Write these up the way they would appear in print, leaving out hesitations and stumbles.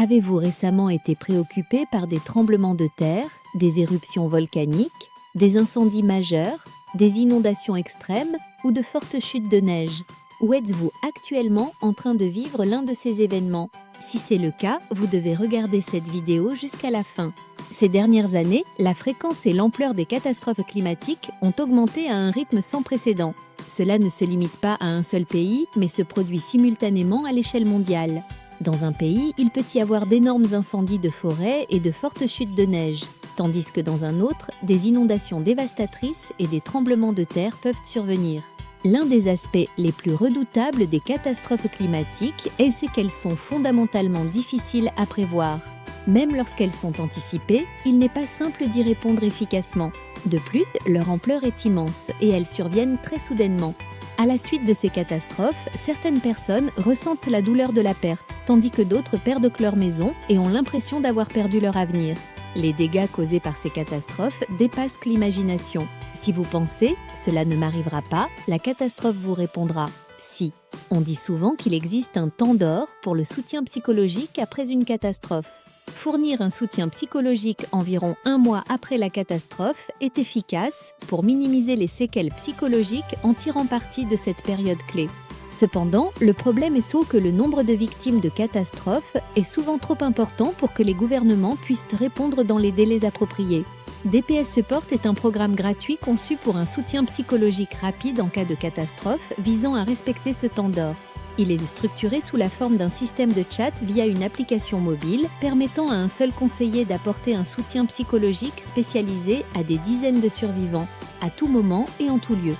Avez-vous récemment été préoccupé par des tremblements de terre, des éruptions volcaniques, des incendies majeurs, des inondations extrêmes ou de fortes chutes de neige? Ou êtes-vous actuellement en train de vivre l'un de ces événements? Si c'est le cas, vous devez regarder cette vidéo jusqu'à la fin. Ces dernières années, la fréquence et l'ampleur des catastrophes climatiques ont augmenté à un rythme sans précédent. Cela ne se limite pas à un seul pays, mais se produit simultanément à l'échelle mondiale. Dans un pays, il peut y avoir d'énormes incendies de forêt et de fortes chutes de neige, tandis que dans un autre, des inondations dévastatrices et des tremblements de terre peuvent survenir. L'un des aspects les plus redoutables des catastrophes climatiques est qu'elles sont fondamentalement difficiles à prévoir. Même lorsqu'elles sont anticipées, il n'est pas simple d'y répondre efficacement. De plus, leur ampleur est immense et elles surviennent très soudainement. À la suite de ces catastrophes, certaines personnes ressentent la douleur de la perte, tandis que d'autres perdent leur maison et ont l'impression d'avoir perdu leur avenir. Les dégâts causés par ces catastrophes dépassent l'imagination. Si vous pensez « cela ne m'arrivera pas », la catastrophe vous répondra « si ». On dit souvent qu'il existe un temps d'or pour le soutien psychologique après une catastrophe. Fournir un soutien psychologique environ 1 mois après la catastrophe est efficace pour minimiser les séquelles psychologiques en tirant parti de cette période clé. Cependant, le problème est que le nombre de victimes de catastrophes est souvent trop important pour que les gouvernements puissent répondre dans les délais appropriés. DPS Support est un programme gratuit conçu pour un soutien psychologique rapide en cas de catastrophe visant à respecter ce temps d'or. Il est structuré sous la forme d'un système de chat via une application mobile permettant à un seul conseiller d'apporter un soutien psychologique spécialisé à des dizaines de survivants, à tout moment et en tout lieu.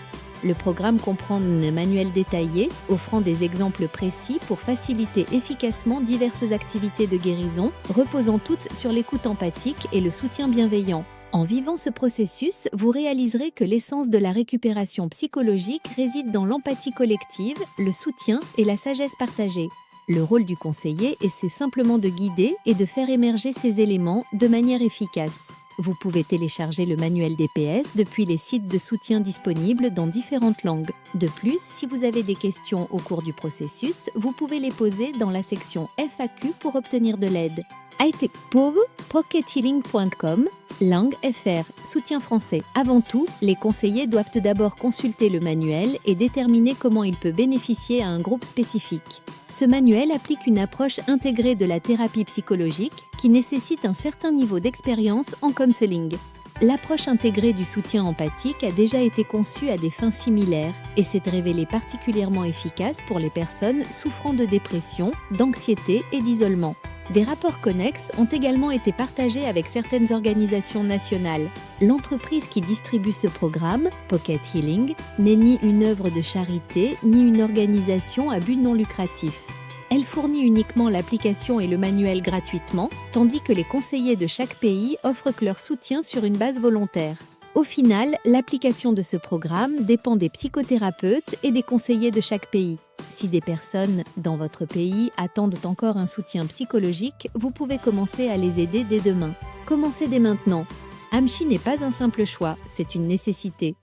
Le programme comprend un manuel détaillé offrant des exemples précis pour faciliter efficacement diverses activités de guérison, reposant toutes sur l'écoute empathique et le soutien bienveillant. En vivant ce processus, vous réaliserez que l'essence de la récupération psychologique réside dans l'empathie collective, le soutien et la sagesse partagée. Le rôle du conseiller est simplement de guider et de faire émerger ces éléments de manière efficace. Vous pouvez télécharger le manuel DPS depuis les sites de soutien disponibles dans différentes langues. De plus, si vous avez des questions au cours du processus, vous pouvez les poser dans la section FAQ pour obtenir de l'aide. Hightech Pauvre, PocketHealing.com, langue FR, soutien français. Avant tout, les conseillers doivent d'abord consulter le manuel et déterminer comment il peut bénéficier à un groupe spécifique. Ce manuel applique une approche intégrée de la thérapie psychologique qui nécessite un certain niveau d'expérience en counseling. L'approche intégrée du soutien empathique a déjà été conçue à des fins similaires et s'est révélée particulièrement efficace pour les personnes souffrant de dépression, d'anxiété et d'isolement. Des rapports connexes ont également été partagés avec certaines organisations nationales. L'entreprise qui distribue ce programme, Pocket Healing, n'est ni une œuvre de charité ni une organisation à but non lucratif. Elle fournit uniquement l'application et le manuel gratuitement, tandis que les conseillers de chaque pays offrent leur soutien sur une base volontaire. Au final, l'application de ce programme dépend des psychothérapeutes et des conseillers de chaque pays. Si des personnes dans votre pays attendent encore un soutien psychologique, vous pouvez commencer à les aider dès demain. Commencez dès maintenant. Amchi n'est pas un simple choix, c'est une nécessité.